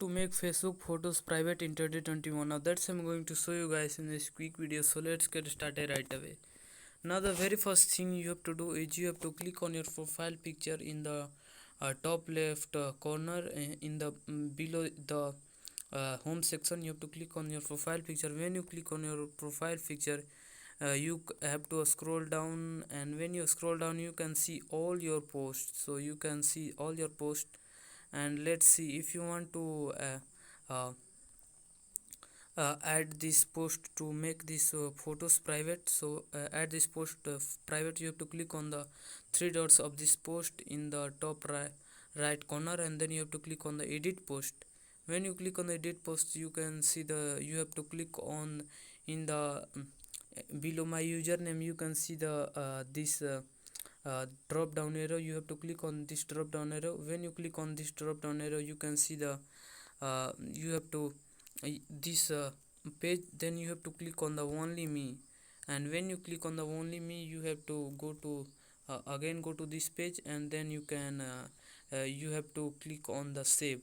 To make Facebook photos private in 2021. Now that's I'm going to show you guys in this quick video, so let's get started right away. Now the very first thing you have to do is you have to click on your profile picture in the top left corner, in the below the home section. You have to click on your profile picture. When you click on your profile picture, you have to scroll down, and when you scroll down you can see all your posts. So you can see all your posts, and let's see if you want to uh, add this post to make this photos private. So add this post private, you have to click on the three dots of this post in the top right corner, and then you have to click on the edit post. When you click on the edit post, you can see you have to click on in the below my username. You can see the this drop down arrow. You have to click on this drop down arrow. When you click on this drop down arrow, you can see the you have to this page. Then you have to click on the only me, and when you click on the only me, you have to go to again go to this page, and then you have to click on the save.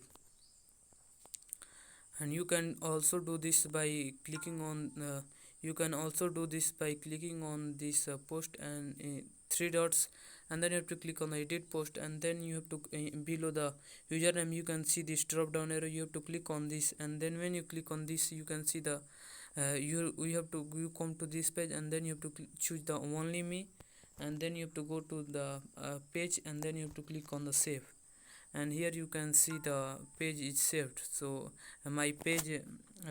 And you can also do this by clicking on this post and three dots, and then you have to click on the edit post, and then you have to below the username you can see this drop down arrow. You have to click on this, and then when you click on this, you can see the you come to this page, and then you have to choose the only me, and then you have to go to the page, and then you have to click on the save. And here you can see the page is saved. So my page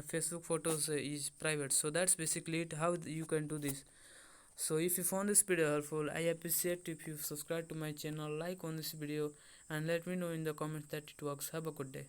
Facebook photos is private. So that's basically it, how you can do this. So if you found this video helpful, I appreciate if you subscribe to my channel, like on this video, and let me know in the comments that it works. Have a good day.